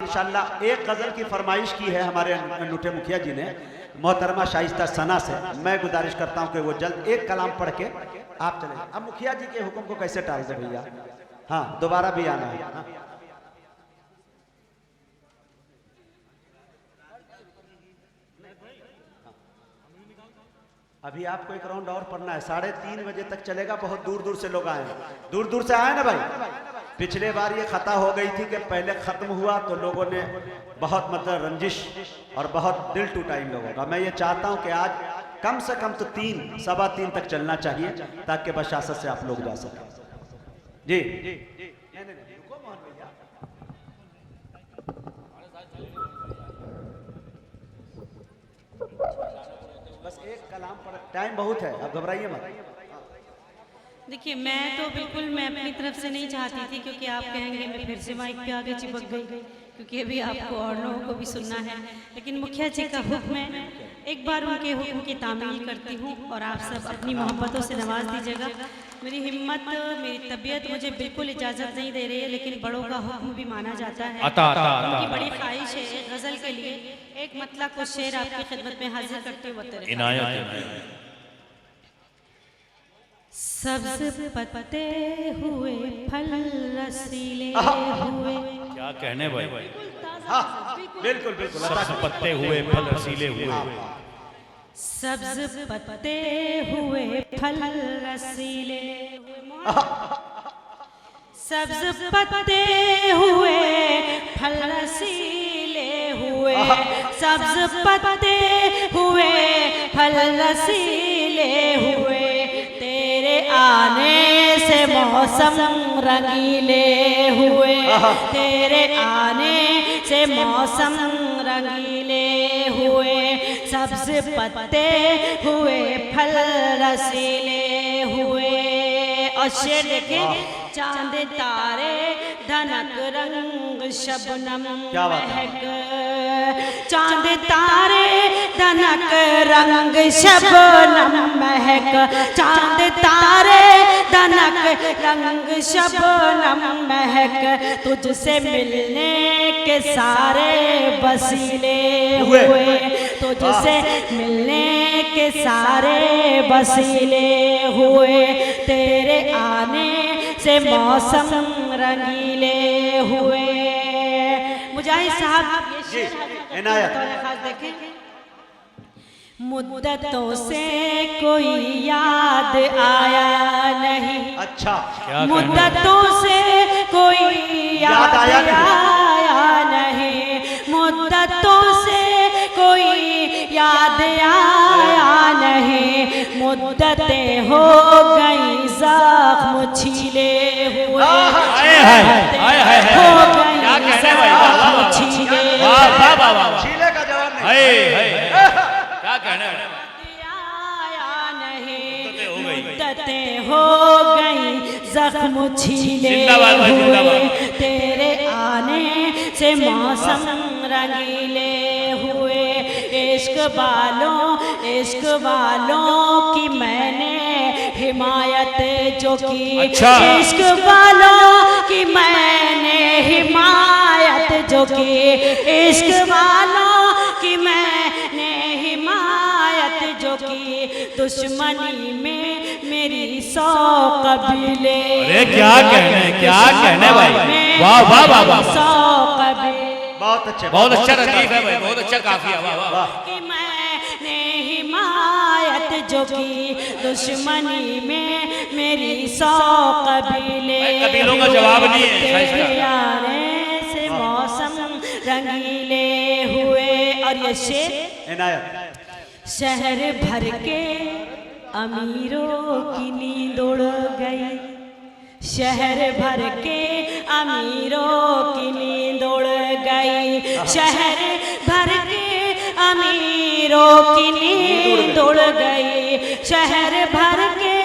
इंशाल्लाह एक गजल की फरमाइश की है हमारे अनूठे मुखिया जी ने मोहतरमा शाइस्ता सना से। मैं गुजारिश करता हूं कि वो जल्द एक कलाम पढ़ के आप चले। अब मुखिया जी के हुक्म को कैसे टाल दे भैया। हाँ दोबारा भी आना है। हाँ। अभी आपको एक राउंड और पढ़ना है, 3:30 बजे तक चलेगा। बहुत दूर दूर से लोग आए हैं, दूर दूर से आए ना भाई। पिछले बार ये खता हो गई थी कि पहले खत्म हुआ तो लोगों ने बहुत मतलब रंजिश और बहुत दिल टूटा इन लोगों का। मैं ये चाहता हूं कि आज कम से कम तो 3, 3:15 तक चलना चाहिए ताकि बशासत से आप लोग जा सकें। जी रुको मोहन भैया। बस एक कलाम पर टाइम बहुत है, अब घबराइए मत। देखिए मैं तो बिल्कुल मैं अपनी तरफ से नहीं चाहती थी, क्योंकि आप कहेंगे मैं फिर से माइक पे आगे चिपक गई, क्योंकि अभी आपको और लोगों को भी सुनना है। लेकिन मुखिया जी का हुक्म है, एक बार उनके हुक्म की तामील करती हूँ और आप सब अपनी मोहब्बतों से नवाज दीजिएगा। मेरी हिम्मत, मेरी तबीयत मुझे बिल्कुल इजाज़त नहीं दे रही है, लेकिन बड़ों का हुक्म भी माना जाता है। उनकी बड़ी ख्वाहिश है गज़ल के लिए एक मतलब को शेर आपकी खिदमत में हाजिर करते हुए। सब्ज़ पत्ते हुए फल रसीले हुए। क्या कहने भाई। बिल्कुल बिल्कुल। सब्ज़ पत्ते हुए फल रसीले हुए। सब्ज़ पत्ते हुए फल रसीले हुए। सब्ज़ पत्ते हुए फल रसीले हुए। सब्ज़ पत्ते हुए फल रसीले हुए। आने से मौसम रंगीले हुए। तेरे आने से मौसम रंगीले हुए। सब्ज़ पत्ते हुए फल रसीले हुए। और शेर देखें, चांद तारे धनक रंग शबनम महक। चांद तारे धनक रंग शबनम महक। चांद तारे धनक रंग शबनम महक। तुझसे मिलने के सारे वसीले हुए। तुझसे मिलने के सारे वसीले हुए। तेरे आने से मौसम रंगीले हुए। मुजाहिद साहब ये खास देखें। मुद्दतों से कोई याद आया नहीं। अच्छा मुद्दतों से कोई याद आया नहीं। मुद्दतों से कोई याद आया नहीं। मुद्दतें हो गई ज़ख्म छीले हुए। हो गई ज़ख्म छीले। छीले का जवाब नहीं। क्या कहने आया नहीं। मुद्दतें हो गई ज़ख्म छीले हुए। तेरे आने से मौसम रंगीले हुए। इश्क वालों की मैंने हिमायत जो की। अच्छा। इश्क वालों की मैंने हिमायत जो की। इश्क वालों की मैंने हिमायत जो की। दुश्मनी में मेरी 100 कबीले। अरे क्या कहने भाई। वाह वाह वाह वाह। 100 कबीले। बहुत अच्छे, बहुत अच्छा रतीफ है भाई, बहुत अच्छा काफिया। वाह वाह। कि मैंने हिमायत जो की। दुश्मनी में मेरी 100 कबीले। कबीलों का जवाब नहीं है। तेरे आने से मौसम रंगीले हुए। और ये शेर इनायत। शहर भर के अमीरों की नींद उड़ गई। शहर भर के अमीरों की नींद उड़ गई। शहर भर के अमीरों की नींद उड़ गई। शहर भर के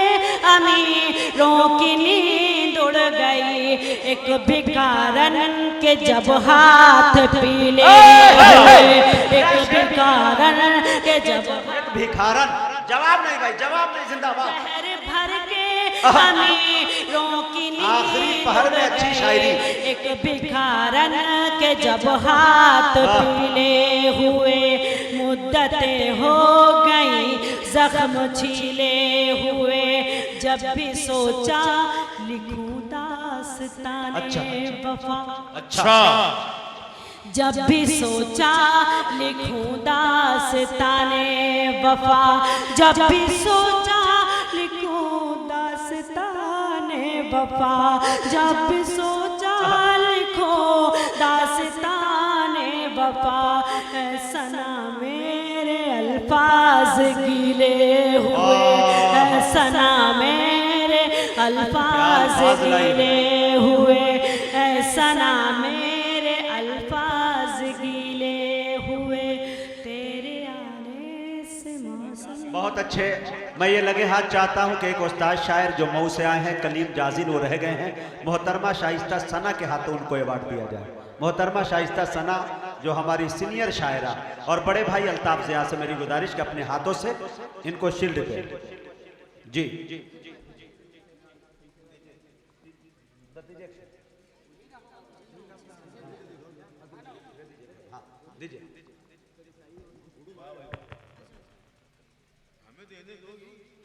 अमीरों की नींद उड़ गई। एक भिखारन के जब हाथ पीले हुए। एक भिखारन के जब भिखारन। जवाब नहीं भाई, जवाब नहीं। जिंदाबाद। शहर भर के अमीरों की नींद दोपहर में अच्छी शायरी। एक भिखारन के जब हाथ पीले हुए, मुद्दतें हो गई जख्म छीले हुए, जब भी सोचा लिखूं दास्ताने वफा। अच्छा जब भी सोचा लिखूं दास्ताने वफा, जब भी सोचा लिखूं दास्ताने वफा, जब भी सोचा लिखूं दास्ताने वफा, ऐसा ना मेरे अल्फाज गीले हुए, ऐसा ना मेरे अल्फाज गीले हुए, ऐसा ना मेरे अल्फाज गीले हुए, तेरे आने से मौसम। बहुत अच्छे। मैं ये लगे हाथ चाहता हूँ कि एक उस्ताद शायर जो मऊ से आए हैं, कलीम जाजिन, वो रह गए हैं, मोहतरमा शाइस्ता सना के हाथों उनको अवार्ड दिया जाए। मोहतरमा शाइस्ता सना जो हमारी सीनियर शायरा, और बड़े भाई अल्ताफ ज़िया से मेरी गुजारिश कि अपने हाथों से इनको शील्ड दे। जी दीजिए।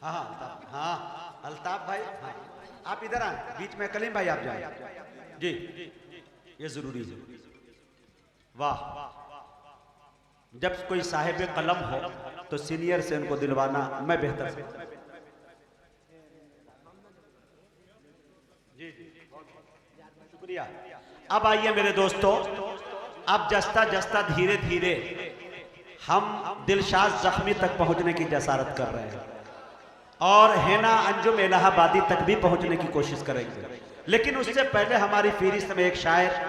हाँ हाँ हाँ अल्ताफ भाई, हाँ आप इधर आए, बीच में कलीम भाई आप जाए। जी ये जरूरी है। वाह, जब कोई साहिब कलम हो तो सीनियर से उनको दिलवाना मैं बेहतर से। जी शुक्रिया। अब आइए मेरे दोस्तों, अब जस्ता जस्ता धीरे धीरे हम दिलशाद जख्मी तक पहुंचने की जसारत कर रहे हैं और हेना अंजुम इलाहाबादी तक भी पहुंचने की कोशिश करेंगे, लेकिन उससे पहले हमारी फहरिस्त में एक शायर